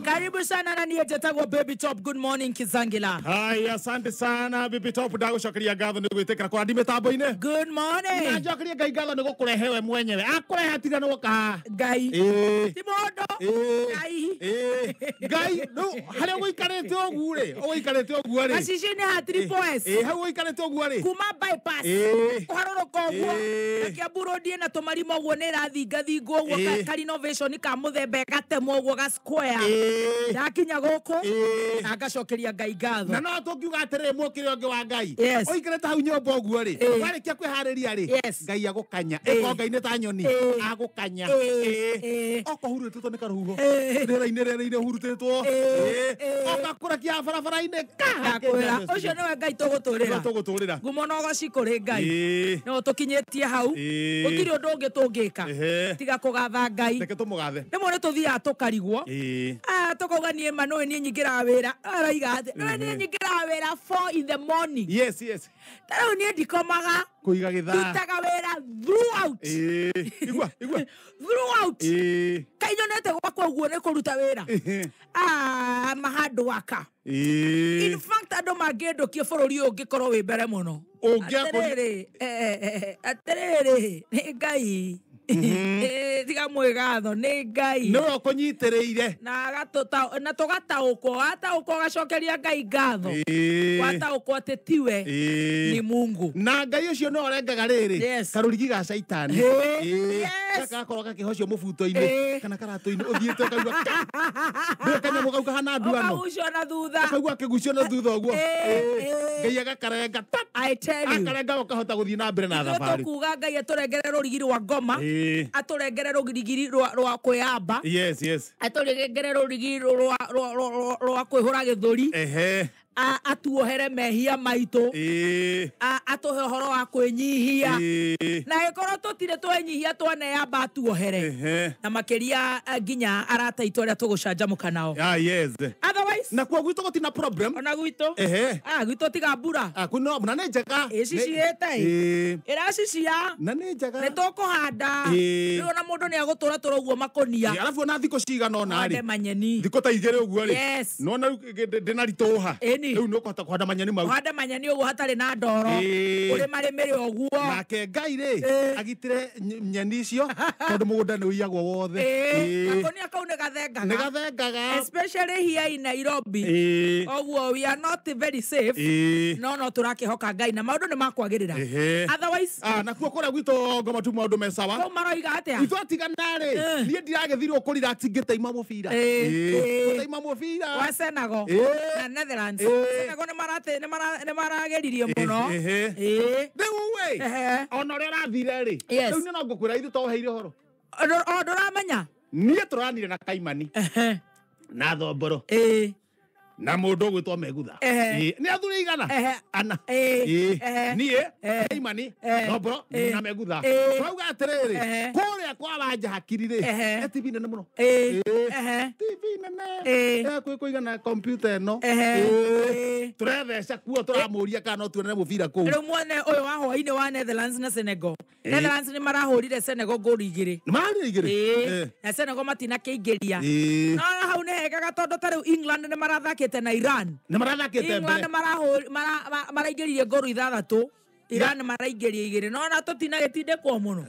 Karibu sana na niye jetagwo Baby Top. Good morning Kizangila. Hai, asante sana Baby Top. Ndago shokiria gatho ni gwitikira kwa ndi mitambo-ini. Good morning. Na njokiria Ngai gatho ni gukurehewe mwenyewe. Akurehe tigana woka. Ngai. Timondo. Ngai. Ngai, no, haria wikarete ogu ri. Wikarete ogu ri. Ashishini ha 3 hau wikarete ogu ri. Kuma bypass. Kuharoroka oguo. Akia burodie na tomarimo oguo ni rathingathingo oguo ka renovation ka muthembe gatemo oguo ga square. Ndakinya guku. Agacokeria Ngai gatho. Na no tukiuga atiriri mukire ongi wa Ngai. Oikarete hau nyomba oguo ri. Warikia kwihariria ri. Ngai agukanya. Eko Ngai ni ta nyoni. Agukanya. Oko hurutitwo ni karugo. Ndera-ine hurutitwo. Oka kurakia barabara-ine. Kakwira. Ucio niwe Ngai tuguturira. Tuguturira. Ngumo no gacikuri Ngai. No tukinyetie hau. Gutiri undu ungi tungika. Tiga kugatha Ngai. Reke tumugathe. Nimwe ni tuthia tukarigwo. Tukauga nie ma no ni nyingira wira. Araiga ati. No ni nyingira wira 4 in the morning. Yes. Tara ni ndikomaga. Kuiga githaa. Itaga wira throughout. Igua. Throughout. Kaiyonete gwakwa guo ni kuruta wira. Mahandu waka. In fact ando mangendukie bururi ungikorwo wi mbere muno. Atiriri ni Ngai. Tiga mwigatho ni Ngai. No kunyitiriire. Na tugataukwo gacokeria Ngai ngatho. Wataukwo ati tiwe ni Mungu. Na Ngai ucio no arengaga riri. Karurigi ga Saitani. Gagakorwo gakihocio mubuto-ini kana karatu-ini uthiite kaigua. Ndio kanyamu kau kahana nduano. Ucio na thutha. Kaigua kigucio na thutha uguo. Ngai agakarenga. I tell you. Akarenga ukahota guthii na mbere na thabari. Tukuga Ngai aturengere rurigi rwa ngoma. Aturengere rurigi rwa kwiyamba. Yes. Aturengere rurigi rwa kwihura githuri. Atuohere mehia maitu. Atuhe horo wa kwinyihia. Na ikorwo tutire twenyihia twaneamba atuohere. Na makiria nginya arata itu aria tugucanjamuka nao. Yes. Otherwise na kwa gwitu gutina problem. Ona gwitu. Gwitu tiga mbura. Kuno na ne njega. Iciciete. Iraciciya. Na ne njega. Ne tukuhanda. Riu na mundu ni agutura uguo makonia. Alafu na thiko cigana ona ri. Manyeni. Thiko ta igere uguo ri. No na ndina rituha. Riu no kuhota kuhanda manyeni mau. Kuhanda manyeni uguo hatari na ndoro. Uri marimiri uguo. Nake Ngai ri agitire nyeni icio tondu mugunda ni uiyagwo wothe. Makonia kau ni gathengaga. Ni gathengaga. Especially here in Nairobi. Oguo we are not very safe. No turakihoka Ngai na maundu ni makwagirira. Otherwise na kuo kuria gwitu ngoma tu maundu me sawa. Ko maroiga atia. Itu atigana ri. Nie ndiragethirwo kurira ngiteima mubira. Ngiteima mubira. Wa Senegal na Netherlands. Senegal ni marageririe muno. Riu we. Ona ria rathire ri. Riu ni no ngukwira ithu toheire horo. Nduramenya. Nie turanire na Kaimani. Na Thomboro. Na mundu gwitwo Megutha. Ni athuri igana. Ana. Nie Kaimani, Thomboro na Megutha. Twauga atiriri. Kuria kwa wanja hakiri ri. TV nene muno. TV nene. Kuigana computer no. Turetheca kuo turamuria kana tuonere mubira kuu. Riu mwene uyu wa hwaini wa Netherlands na Senegal. Netherlands ni marahurire Senegal gol igiri. Ni marahurire igiri. Na Senegal matina kiingiria. No hau ne hegaga tondu tariu England ni marathakite na Iran. Ni marathakite mbere. England maraingiririe gol 6. Iran maraingĩria igĩrĩ no na tutina gĩtinde kwa mũno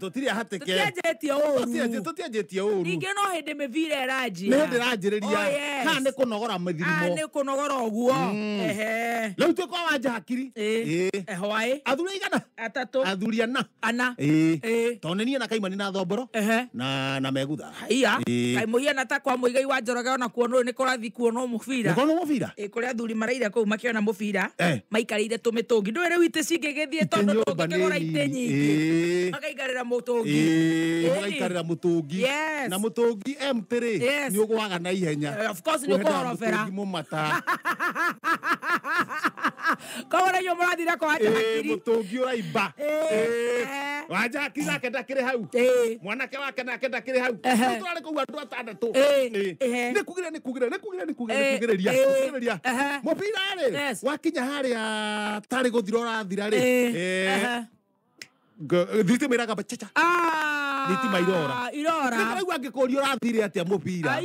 tutire hateke tutianjetie ũru ningĩ no hĩndĩ mĩbira ĩranjia nĩ hĩndĩ ĩranjĩrĩria kana nĩ kũnogora mĩthimo nĩ kũnogora ũguo rĩu twĩkwa wanja hakiri hwaĩ athuri igana 3 athuri ana tondũ niĩ na Kaimani na Thomboro na Megutha iya Kaimũhiana ta kwa Mũigai wa Njoroge ona kuonwo nĩ kũrathi kuonwo mũbira kũrĩa athuri maraire kũu makĩona mũbira maikarĩire tũmĩtũngi ndwĩre witĩ cingĩgĩthiĩ tondũ ndũngĩkĩgũra itĩ nyingĩ makaikarĩra mũtũngi na mũtũngi M3 nĩ ũgwaga na ihenya of course nĩ kũhorobera mũmata kawara yo mũrathira kwa hakiri mũtũngi ũraimba wanja hakiri nake ndakĩrĩ hau mwanake wake nake ndakĩrĩ hau tũrarĩ kũu andũ atandatũ nĩ kugĩrĩria mũbira rĩ wakinya harĩa tarĩ gũthira ũrathira rĩ thitima ĩragamba chacha thitima irora nä angä kå ria å rathire atä a må bira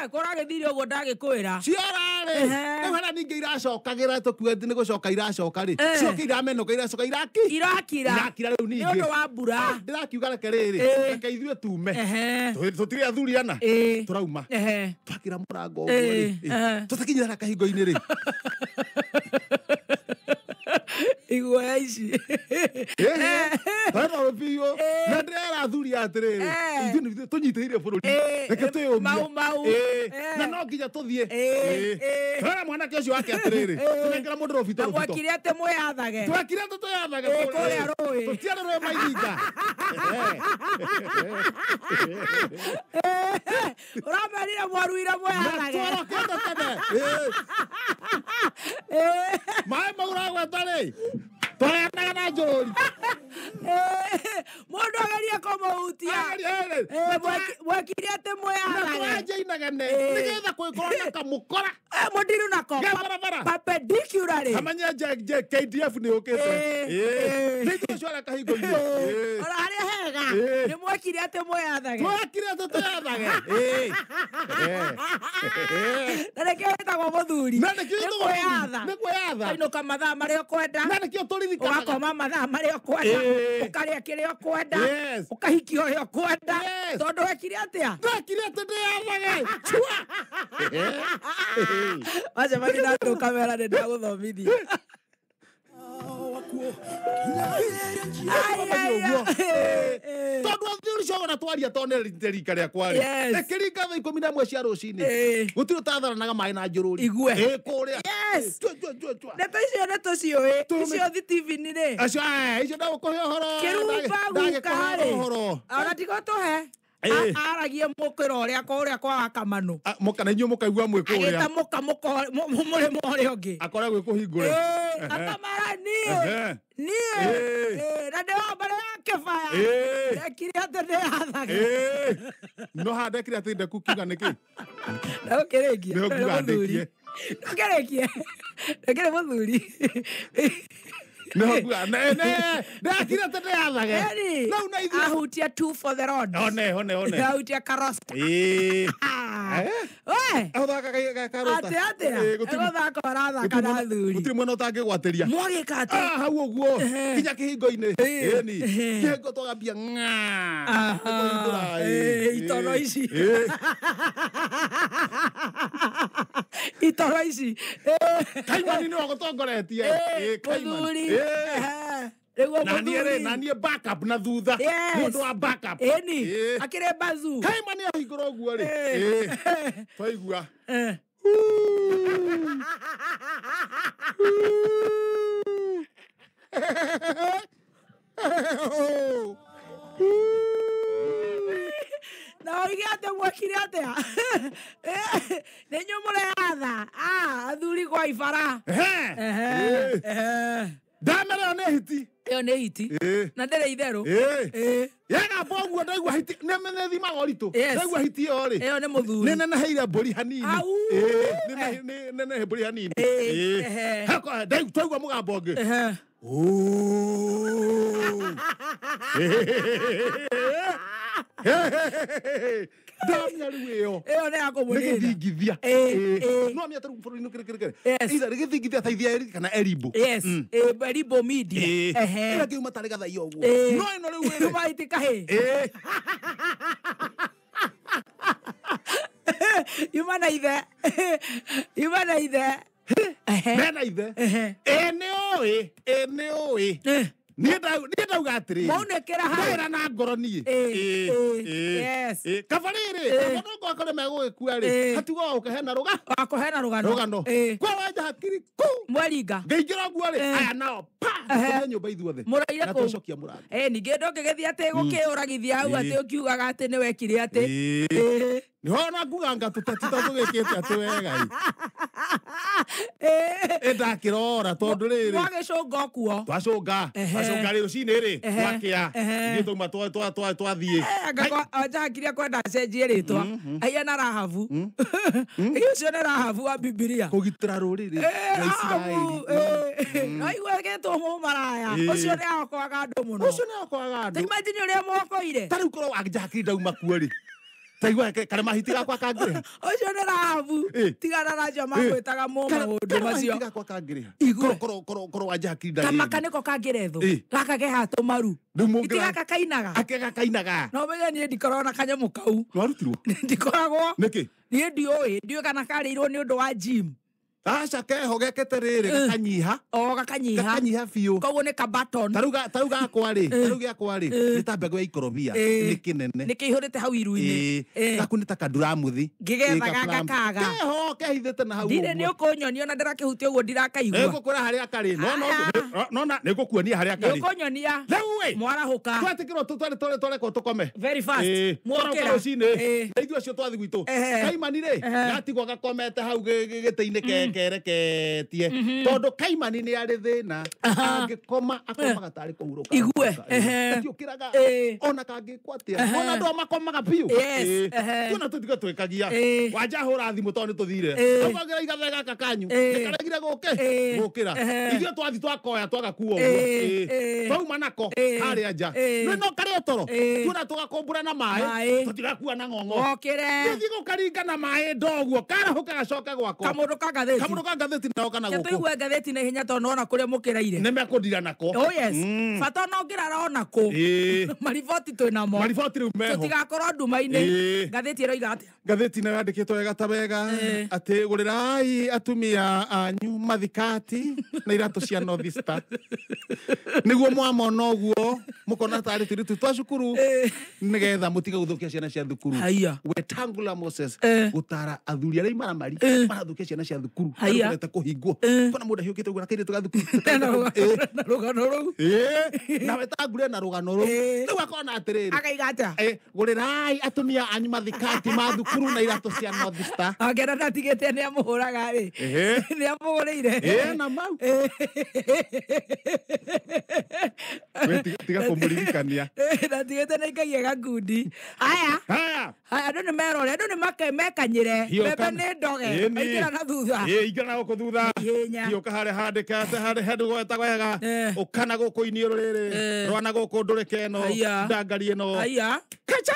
kå ragä thire å guo ndagä kwä ra ciorarä rä u hena ningä iracokagä ra tå kuä nä gå coka iracoka rä cioke iramenåka iracoka irakira rä u ningä nä å ndå wa mbura ndä rakiuga reke rä rä reke ithuä tume tå tirä athuri ana tå rauma twakä ra må rango å guo rä tå takinyä ra kahingo-inä rä iguoya ici tano biå na ndärera athuri atä rä rä ithuä tå nyitä ire bå rå ri reke twä å mie na no nginya tå thiä twera mwanake å cio wake atä rä rä tå nengera må ndå robito mwekire atä mwäyathage twekire atä twäyathage kå rä a rå ä tå tiarä rå maininga å ramerire mwaruire mwäyathage twarokete tene maä mau ragweta rä twareanaga na njå ri må ndå agerie kå må hutia mwekire atä mwäyathage njainagane nä getha kwä korwo na kamå kora må ndiru nako perpendicularly amenya KDF nä å kä te nä ithuä cio arä kahingo-inä ona harä hega nä mwekire atä mwäyathage twekire atä twäyathage na nä kä hä tagwo må thuri nä kwäyatha ainå ka mathaa marä o kwenda na nä kä o tå ririkanaga ũgakoma mathaa marĩa ũkwenda ũkarĩa kĩrĩa ũkwenda ũkahikia ũrĩa ũkwenda tondũ wekire atĩa ndekire atĩ ndĩyathage wacemania na andũ kamera nĩ ndagũthomithia tondũ athuri cio ona twaria tone rika rĩa kwarĩ ĩkĩringa thaa 11 cia rũcinĩ gũtirĩ ũtatharanaga maĩ na njũrũri kũrĩa ndeto icio nĩ tũciũĩ icio thitibi-inĩ icio ndagũkũhe ũhoro kĩrumba gukarĩ ona tigo tũhe aragie mũkĩra ũrĩa kũrĩa kwa Kamanũ mũkana inyuĩ mũkaigua mwĩ kũrĩa agĩta mũrĩmo ũrĩa ũngĩ akora gwĩkũhingũre akamara niĩ na ndĩwa mbere ya kĩbaya ndekire atĩ ndĩyathage no ha ndekire atĩ ndeku kiuga nĩkĩ ndagũkĩrĩkie ndekire ndekire mũthuri no gua ndekire atĩ ndĩyathage rĩu na ithuĩ ahutia two for the road one ahutia karosta athakaga karota atĩa gũthaka arathaka na thuri gũtirĩ mwena ũtangĩgwatĩria mwagĩka atĩ hau ũguo kinya kĩhingo-inĩ ĩni kĩhingo twagambia itono ici itono ici Kaimani nĩ wagũtongoretie mũthuri na niĩ backup na thutha nĩ ũndũ wa backup akĩrĩ bazu Kaimani ahingũra ũguo rĩ twaigua na oige atĩ mwekire atĩa nĩ inyuĩ mũreyatha athuri gwa ibara ndamera ĩyo nĩ hiti ĩyo nĩ hiti na ndĩrĩ itherũ yegamba ũguo ndaigua hiti nĩ thimaga ũritũ ndaigua hiti ĩyo rĩ ĩyo nĩ mũthuri nĩ neneheire mbũri hanini nĩ nenehe mbũri hanini twaigua mũgambo ũngĩ ndamenya rĩu ĩyo nĩ yakũmũnĩna nĩgĩthingithia no amenya tarĩu bũrũri-inĩ kĩrĩkĩrĩkĩrĩ either rĩgĩthingithia ta ithia kana erimbo erimbo media ĩyo ngĩuma tarĩ gathaia ũguo no ĩno rĩu ĩrĩ maiti kahĩ yuma na ithe mena ithe nĩ ũĩ niĩ ndauga atĩrĩ maunĩkĩra ndĩra na ngoro niĩ kaba rĩrĩ mũndũ akorwo megũgĩkua rĩ hatigo gũkũhena rũgano kwa wanja hakiri mweringa ngĩingĩra ũguo rĩ aya nao pa nyũmba ithuothe mũraire na tũcokia mũrango ningĩ ndũngĩgĩthiĩ atĩ gũkĩũragithia hau atĩ ũkiugaga atĩ nĩ wekire atĩ Nihona kuganga tutatita tugikite atwega ndakirora tondu riri twagicunga kuo twacunga rä rucinä rä twakä ithuä tuma twathiä njakiria kwenda cenjie rä twa aia na Rahabu ũcio nĩ Rahabu wa Bibilia kå gitä ra rå rä rä aiguagätwo må maraya ũcio nĩ aokoaga andũ mũno ũcio nĩ aokoaga andũ taimathini ũrĩa mokoire ta rĩu korwo njakiri ndauma kuo rĩ taigua kare mahiti gakwa kangĩrĩha ũcio nĩ Rahabu tigana na acio magwĩtaga maũndũ macio gakwa kangĩrĩha korwo wanjakiri ndarĩ kamaka nĩko kangĩrethwo gaka gehatũ maru itigaka kainaga akega kainaga no menye niĩ ndikoragwo na kanyamũ kau no arutirwo ndikoragwo nĩkĩ niĩ ndiũĩ kana karĩirwo nĩ ũndũ wa gym aca keho gekete rĩrĩ gakanyiha gakanyiha biũ koguo nĩ kabaton tarau gakwa rĩ nĩ ta mbegũ ya ikorobia nĩ kĩnene nĩ kĩihũrĩte hau iru-inĩ gaku nĩ ta kanduramuthi ngĩgetha gaka kaga keho kehithĩte na hau ndirĩ nĩ ũkũnyonia ona ndĩrakĩhutia ũguo ndirakaigua nĩngũkwĩra harĩa karĩ nona nĩngũkuonia harĩa karĩ nĩũkũnyonia rĩu we mwarahũka twatĩkĩrwo twarekwo tũkome very fast mwokĩra rũcinĩ ithuĩ acio twathi gwitũ Kaimani rĩ gatigwo gakomete hau gĩtĩ-inĩ kereketie tondu Kaimani nĩ arĩ thĩna angĩkoma akomaga tarĩ kũhurũka igue ũkĩraga ona kangĩkwo atĩa ona andũ makomaga biũ tuona tũtiga twĩkagia wanja hũra thimũ tondũ nĩtũthire augagĩra igathega gaka kanyu nĩkaregire gũkĩra ithuĩ twathi twakoya twagakuo ũguo twauma nako harĩa nja no karĩ ũtoro tuona tũgakombũra na maĩ tũtigakua na ng'ong'o gĩthiĩ gũkaringa na maĩ ndoguo karahũka gacoke gwakwa kamũndũ ka ngathĩti nao kana gũkũ tũigue ngathĩti na hinya tondũ ona kũrĩa mũkĩraire nĩ mekũndira nako oh yes bata no ngĩrara ona kũ mariboti twĩnamo mariboti rĩu meho tũtigakorwo nduma-inĩ ngathĩti ĩroiga atĩa ngathĩti nayo yandĩkĩtwo wega ta wega atĩ gũrĩrai atumia anyu mathikati na iratũ cia North Star nĩguo mwamona ũguo mũkona tarĩ tũirĩtu twa cukuru nĩgetha mũtige gũthũkia ciana cia thukuru Wetangula Moses gũtara athuri arĩa imaramari marathũkia ciana cia thukuru arĩte kũhingwo kona mũndũ hiũkĩte ũguo na kairĩtu ga thukuru na rũgano rũu na Wetangula na rũgano rũu rĩu akona atĩrĩrĩ akaiga atĩa gũrĩrai atumia anyu mathikati ma thukuru na iratũ cia North Star angĩra ndatigĩte nĩ amũhũraga rĩ nĩ amũgũrĩire na mau tiga kũmũririkania ndatigĩte nĩ ikagia gakundi haya andũ nĩ merore andũ nĩ mekanyĩre mbembe nĩ ndoge aingĩra na thutha ingĩra na gũkũ thutha hiũka harĩa handĩkate harĩa handũ gwetagwo wega ũkana gũkũ iniũrũ rĩrĩ rwana gũkũ ndũrĩka ĩno ndangari ĩno kacha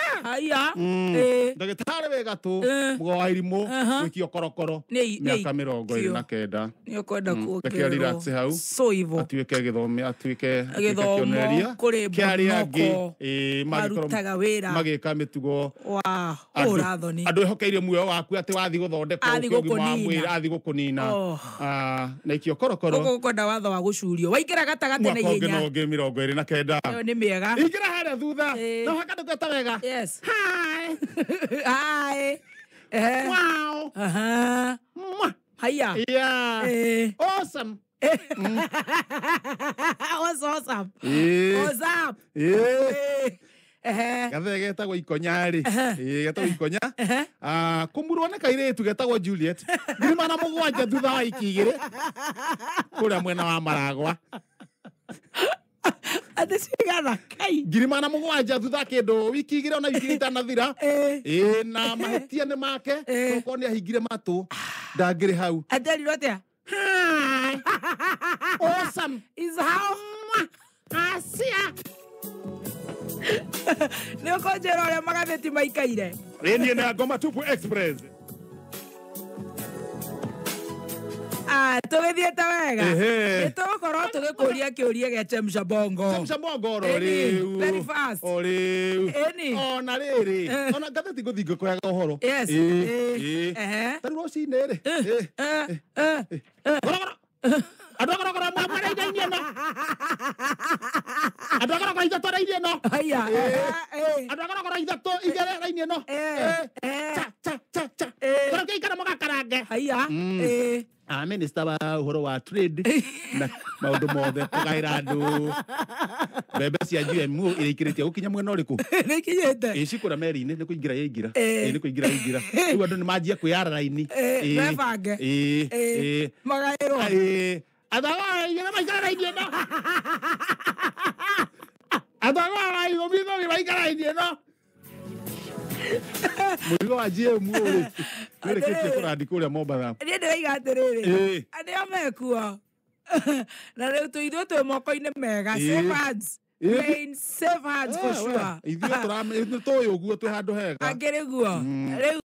ndagĩtarĩ wega tu mũgo wa irimũ gwĩkio korokoro mĩaka 29 nĩ ũkwenda kuongererwo hau atuĩke gĩthomi atuĩke kĩonereria kĩa arĩa angĩ marutaga wĩra magĩka mĩtugo ũrathoni andũ ehokeire muoyo waku atĩ wathi gũthondeka athi gũkũnina na ikio korokoro ũkwenda watho wa gũcurio waingĩra gatagatĩ na ihenya mwaka ũngĩ 29 ĩyo nĩ mĩega ingĩra harĩa thutha no haka ndũgeta wega hi wow hiya awesome what's awesome what's up gathe getagwo ikonya rĩ getagwo ikonya kũmurwo nĩ kairĩtu getagwo Juliet ngirima na mũgwanja thutha wa iki igĩrĩ kũrĩa mwena wa Maragwa atĩ cigana kai ngirima na mũgwanja thutha kĩndũ wiki igĩrĩ ona wiki itanathira na mahĩtia nĩ make toko nĩ ahingire matũ ndangĩrĩ hau aterirwo atĩa awesome is how asia nĩ ũkũnjĩra ũrĩa magathĩti maikaire niĩ na Ngoma Tupu Express tũgĩthiĩte wega nĩ tũgũkorwo tũgĩkũria kĩũria gĩa Chemsha Bongo rĩu very fast rĩu ona rĩrĩ ona ngathĩti ngũthiĩ ngĩkoyaga ũhoro tarĩ rũcinĩ rĩ andũ agorogoro mwareithainie no andũ agorogoro ithatũ reirie no andũ agorogoro ithatũ igereinie no kora kĩikara mũgakaranga bange haya minister wa uhoro wa trade na maundu mothe kugaira andu mbembe cia GMO irikiritie gukinya mwena uriku nikinyete icikura meri-ini ni kuingira yaingira ni kuingira yaingira riu andu ni manjia kwiyara raini mebange magairwo athaga igana maikara raini ino athaga igomino ni maikara raini ino murigo wa GMO uri kitie kurandi kuria Mombatha ni ndiraiga atiriri andia mekuo na riu tuithio twi moko-ini mega safe hands safe hands for sure ithuĩ tũĩ ũguo twĩ handũ hega angĩrĩguo